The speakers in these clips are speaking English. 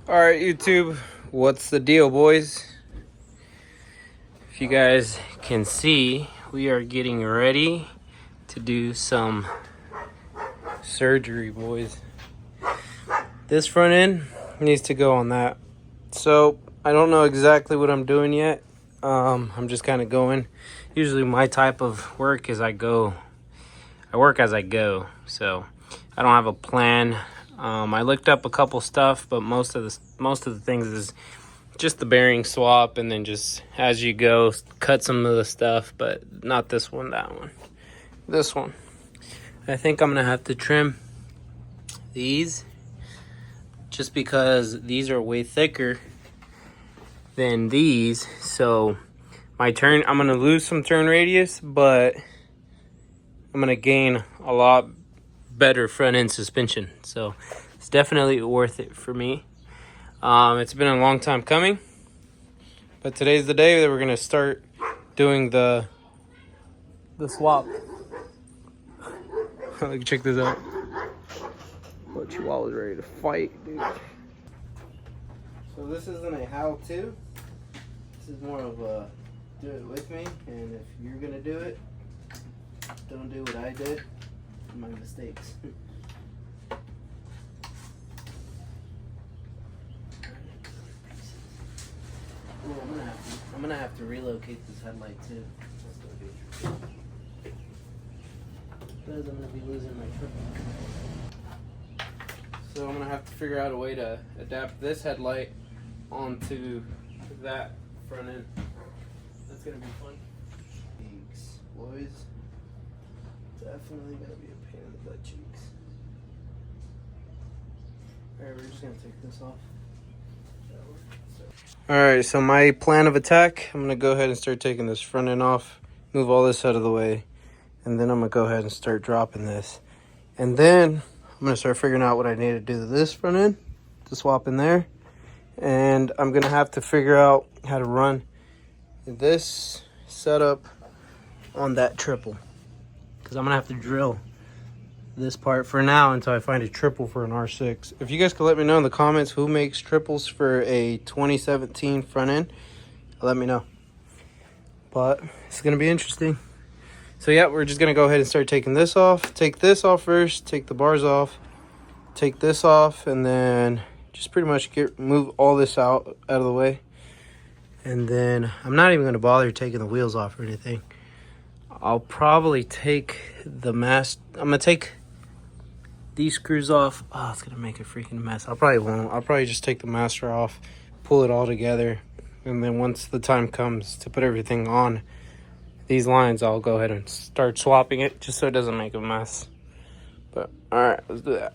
Alright, YouTube, what's the deal, boys? If you guys can see, we are getting ready to do some surgery, boys. This front end needs to go on that. So, I don't know exactly what I'm doing yet. I'm just kind of going. Usually my type of work is I work as I go. So, I don't have a plan. I looked up a couple stuff, but most of the things is just the bearing swap, and then just as you go, cut some of the stuff, but not this one, that one. This one. I think I'm gonna have to trim these just because these are way thicker than these. So I'm gonna lose some turn radius, but I'm gonna gain a lot better front end suspension. So it's definitely worth it for me. It's been a long time coming, but today's the day that we're gonna start doing the swap. Check this out. Oh, Chihuahua's ready to fight, dude. So this isn't a how-to. This is more of a do it with me, and if you're gonna do it, don't do what I did. My mistakes. Ooh, I'm gonna have to relocate this headlight too. That's gonna be tricky. Because I'm gonna be losing my triple. So I'm gonna have to figure out a way to adapt this headlight onto that front end. That's gonna be fun. Cheeks, boys. Definitely gonna be a pain in the butt cheeks. Alright, we're just gonna take this off. Alright, so my plan of attack, I'm gonna go ahead and start taking this front end off, move all this out of the way, and then I'm gonna go ahead and start dropping this. And then I'm gonna start figuring out what I need to do to this front end to swap in there. And I'm gonna have to figure out how to run this setup on that triple, because I'm gonna have to drill this part for now until I find a triple for an R6. If you guys could let me know in the comments who makes triples for a 2017 front end, let me know. But it's gonna be interesting. So yeah, we're just gonna go ahead and start taking this off. Take this off first, take the bars off, take this off, and then just pretty much move all this out of the way. And then I'm not even gonna bother taking the wheels off or anything. I'll probably take the mast. I'm gonna take these screws off. Oh, it's gonna make a freaking mess. I'll probably just take the master off, pull it all together, and then once the time comes to put everything on these lines, I'll go ahead and start swapping it just so it doesn't make a mess. But all right, let's do that.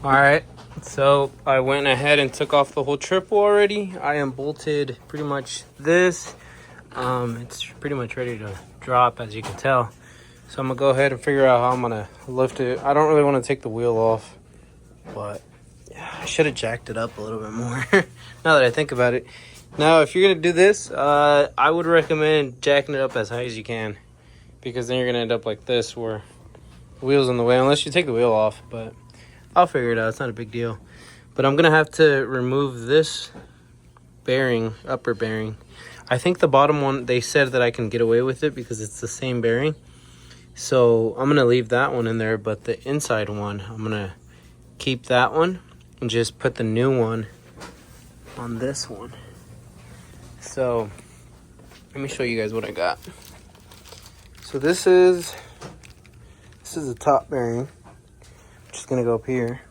All right, so I went ahead and took off the whole triple already. I am bolted pretty much this. It's pretty much ready to drop, as you can tell. So I'm gonna go ahead and figure out how I'm gonna lift it. I don't really want to take the wheel off, but yeah, I should have jacked it up a little bit more now that I think about it. Now, if you're gonna do this, I would recommend jacking it up as high as you can, because then you're gonna end up like this where the wheel's in the way, unless you take the wheel off, but I'll figure it out. It's not a big deal. But I'm gonna have to remove this bearing, upper bearing. I think the bottom one, they said that I can get away with it because it's the same bearing. So I'm gonna leave that one in there, but the inside one, I'm gonna keep that one and just put the new one on this one. So let me show you guys what I got. So this is the top bearing. Just gonna go up here,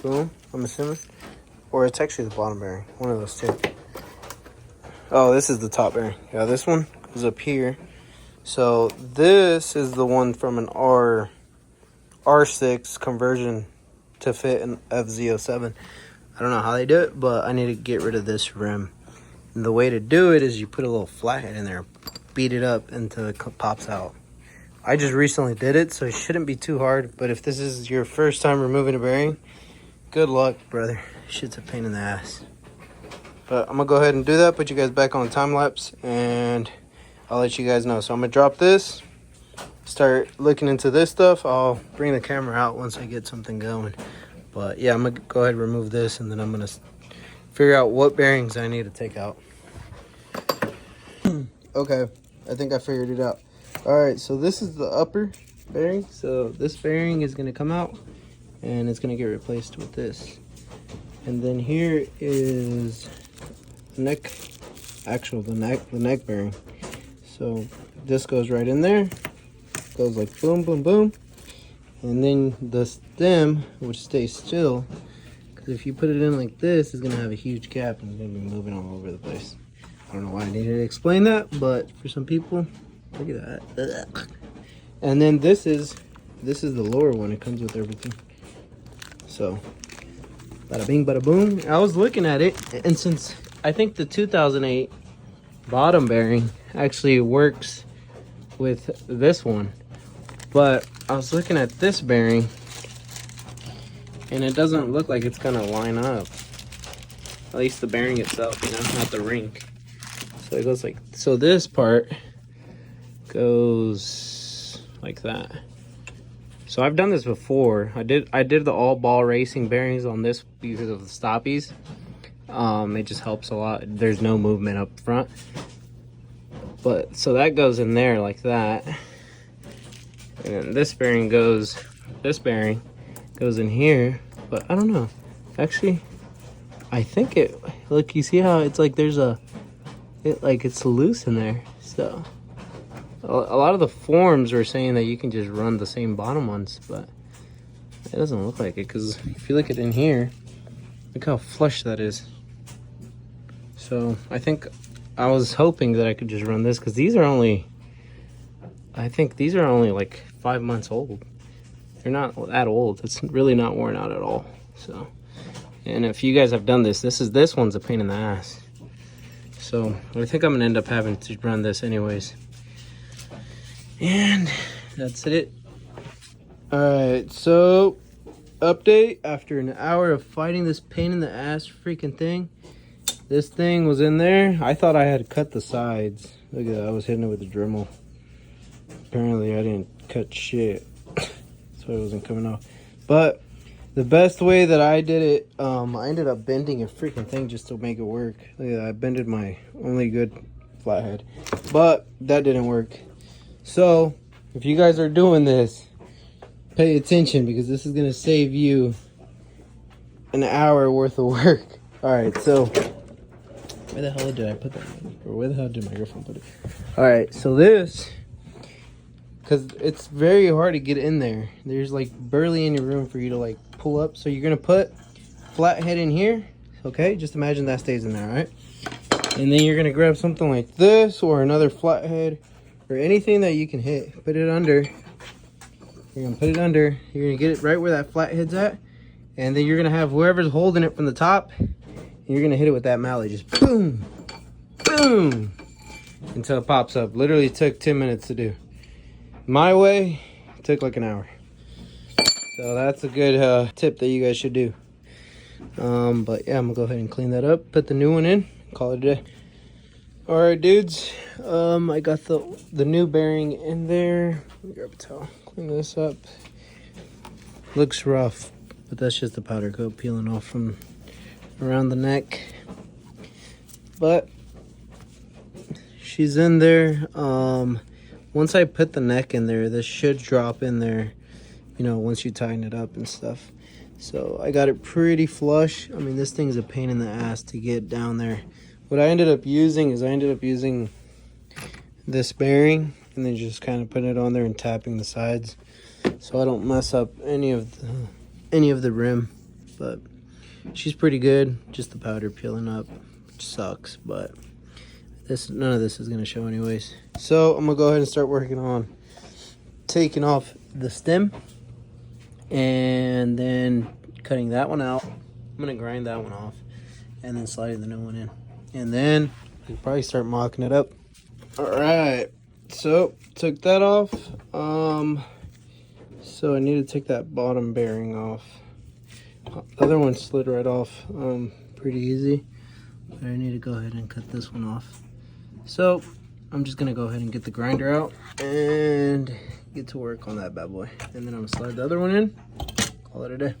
boom, I'm assuming, or it's actually the bottom bearing, one of those two. Oh, this is the top bearing. Yeah, this one is up here. So this is the one from an R6 conversion to fit an fz07. I don't know how they do it, but I need to get rid of this rim. And the way to do it is you put a little flathead in there, beat it up until it pops out. I just recently did it, so it shouldn't be too hard. But if this is your first time removing a bearing, good luck, brother. Shit's a pain in the ass. But I'm gonna go ahead and do that, put you guys back on the time lapse, and I'll let you guys know. So I'm gonna drop this, start looking into this stuff. I'll bring the camera out once I get something going. But yeah, I'm gonna go ahead and remove this, and then I'm gonna figure out what bearings I need to take out. Okay, I think I figured it out. All right, so this is the upper bearing. So this bearing is gonna come out, and it's gonna get replaced with this. And then here is the neck, the neck bearing. So this goes right in there, goes like boom, boom, boom. And then the stem, which stays still, because if you put it in like this, it's gonna have a huge gap and it's gonna be moving all over the place. I don't know why I needed to explain that, but for some people, look at that. Ugh. And then this is the lower one. It comes with everything. So, bada bing, bada boom. I was looking at it, and since I think the 2008 bottom bearing actually works with this one, but I was looking at this bearing, and it doesn't look like it's gonna line up. At least the bearing itself, you know, not the ring. So it goes like, so this part goes like that. So I've done this before. I did the all ball racing bearings on this because of the stoppies. It just helps a lot. There's no movement up front. But so that goes in there like that. And then this bearing goes in here, but I don't know. Actually, I think it, look, you see how it's like there's it's loose in there. So a lot of the forums were saying that you can just run the same bottom ones, but it doesn't look like it, because if you look at in here, look how flush that is. So I think I was hoping that I could just run this, because these are only, I think these are only like 5 months old. They're not that old. It's really not worn out at all. So, and if you guys have done this one's a pain in the ass. So I think I'm gonna end up having to run this anyways. And that's it. All right, so update after an hour of fighting this pain in the ass freaking thing. This thing was in there. I thought I had cut the sides. Look at that, I was hitting it with a Dremel. Apparently I didn't cut shit. So it wasn't coming off. But the best way that I did it, I ended up bending a freaking thing just to make it work. Look at that, I bended my only good flathead. But that didn't work. So if you guys are doing this, pay attention, because this is gonna save you an hour worth of work. All right, so where the hell did I put that in? Or where the hell did my girlfriend put it? All right, so this, because it's very hard to get in there. There's like barely any room for you to like pull up. So you're gonna put flathead in here. Okay, just imagine that stays in there, all right? And then you're gonna grab something like this or another flathead or anything that you can hit. Put it under. You're gonna put it under. You're gonna get it right where that flathead's at. And then you're gonna have whoever's holding it from the top, and you're gonna hit it with that mallet. Just boom, boom, until it pops up. Literally took 10 minutes to do. My way, it took like an hour. So that's a good tip that you guys should do. But yeah, I'm gonna go ahead and clean that up, put the new one in, call it a day. All right, dudes, I got the new bearing in there. Let me grab a towel, clean this up. Looks rough, but that's just the powder coat peeling off from around the neck. But she's in there. Once I put the neck in there, this should drop in there, you know, once you tighten it up and stuff. So I got it pretty flush. I mean, this thing's a pain in the ass to get down there. What I ended up using is this bearing and then just kind of putting it on there and tapping the sides so I don't mess up any of the rim. But she's pretty good. Just the powder peeling up, which sucks, but none of this is gonna show anyways. So I'm gonna go ahead and start working on taking off the stem and then cutting that one out. I'm gonna grind that one off and then sliding the new one in, and then we can probably start mocking it up. All right, so took that off. So I need to take that bottom bearing off. The other one slid right off pretty easy, but I need to go ahead and cut this one off. So I'm just gonna go ahead and get the grinder out and get to work on that bad boy. And then I'm gonna slide the other one in, call it a day.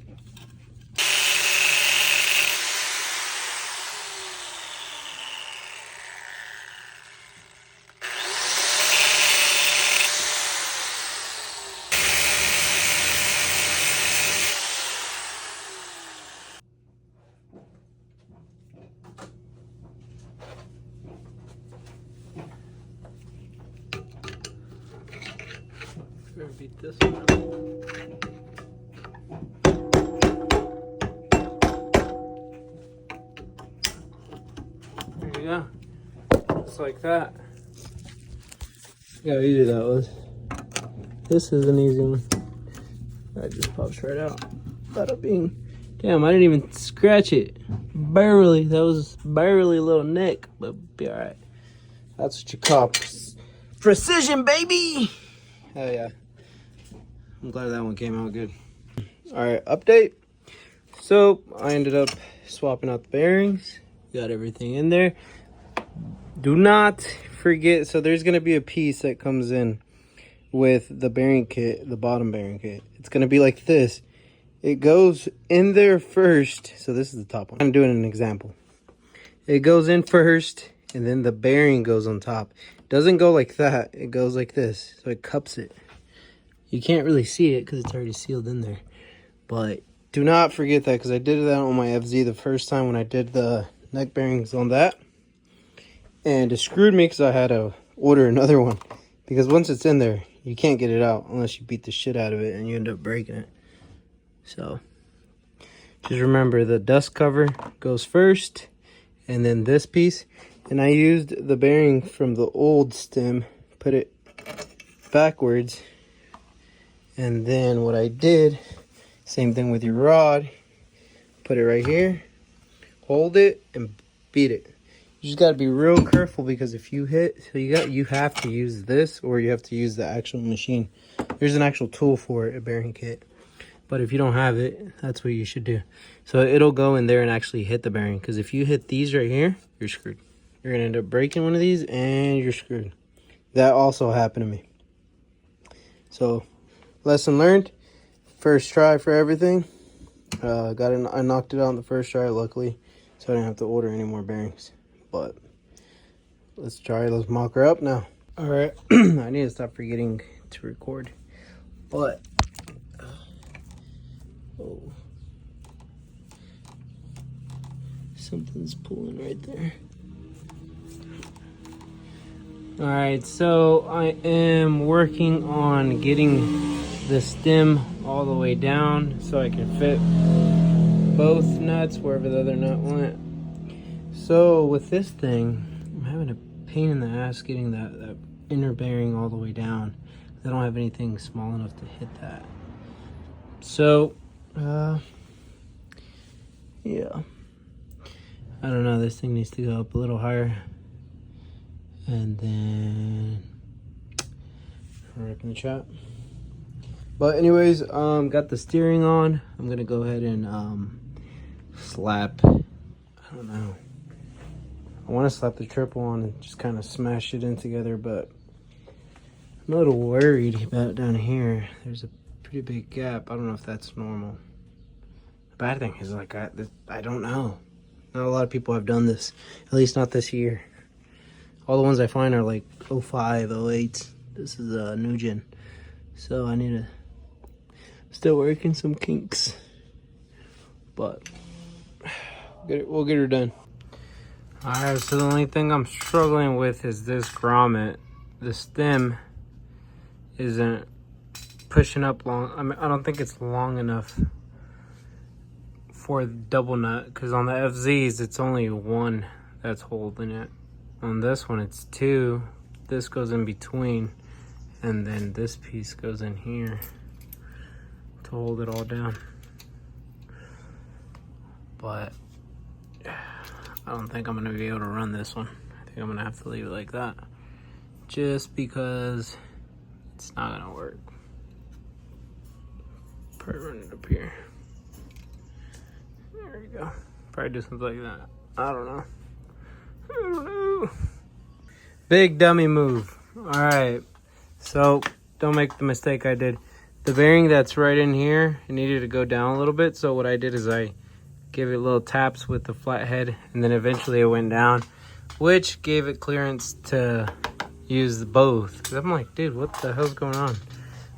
Beat this one up. There you go. Just like that. Look how easy that was. This is an easy one. That just pops right out. Bada bing. Damn, I didn't even scratch it. Barely. That was barely a little nick, but be alright. That's what you call precision, baby! Hell yeah. I'm glad that one came out good. Alright, update. So, I ended up swapping out the bearings. Got everything in there. Do not forget, so there's going to be a piece that comes in with the bearing kit, the bottom bearing kit. It's going to be like this. It goes in there first. So this is the top one. I'm doing an example. It goes in first, and then the bearing goes on top. It doesn't go like that. It goes like this. So it cups it. You can't really see it because it's already sealed in there. But do not forget that, because I did that on my FZ the first time when I did the neck bearings on that. And it screwed me because I had to order another one. Because once it's in there, you can't get it out unless you beat the shit out of it and you end up breaking it. So just remember, the dust cover goes first and then this piece. And I used the bearing from the old stem, put it backwards. And then what I did, same thing with your rod, put it right here, hold it, and beat it. You just gotta be real careful, because if you hit, so you have to use this, or you have to use the actual machine. There's an actual tool for it, a bearing kit. But if you don't have it, that's what you should do. So it'll go in there and actually hit the bearing, because if you hit these right here, you're screwed. You're gonna end up breaking one of these and you're screwed. That also happened to me. So lesson learned, first try for everything. I knocked it out on the first try, luckily, so I didn't have to order any more bearings. But let's try, let's mock her up now. All right, I need to stop forgetting to record. But oh, something's pulling right there. All right, so I am working on getting the stem all the way down so I can fit both nuts wherever the other nut went. So with this thing, I'm having a pain in the ass getting that inner bearing all the way down. I don't have anything small enough to hit that. So, yeah. I don't know, this thing needs to go up a little higher. And then right in the chat. But anyways, got the steering on. I'm gonna go ahead and slap, I don't know, I want to slap the triple on and just kind of smash it in together, but I'm a little worried about down here. There's a pretty big gap. I don't know if that's normal. The bad thing is, like, I don't know. Not a lot of people have done this, at least not this year. All the ones I find are like 05, 08. This is a new gen. So I need to, still working some kinks. But we'll get her done. Alright, so the only thing I'm struggling with is this grommet. The stem isn't pushing up long. I mean, I don't think it's long enough for the double nut, because on the FZs it's only one that's holding it. On this one it's two. This goes in between, and then this piece goes in here to hold it all down. But I don't think I'm gonna be able to run this one. I think I'm gonna have to leave it like that, just because it's not gonna work. Probably run it up here. There we go. Probably do something like that. I don't know. Big dummy move. All right. So don't make the mistake I did. The bearing that's right in here, it needed to go down a little bit. So what I did is I gave it little taps with the flathead, and then eventually it went down, which gave it clearance to use both. 'Cause I'm like, dude, what the hell's going on?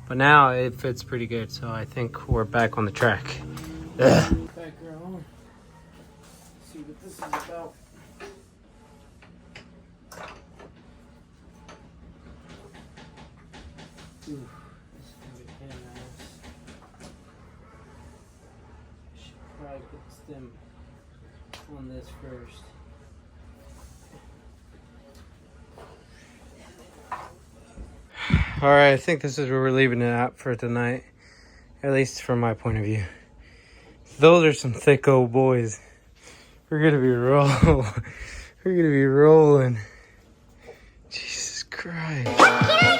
But now it fits pretty good, so I think we're back on the track. Ugh. Back around. See what this is about. Ooh, this is gonna be kind of nice. I should probably put the stem on this first. All right, I think this is where we're leaving it at for tonight, at least from my point of view. Those are some thick old boys. We're gonna be rolling. We're gonna be rolling. Jesus Christ.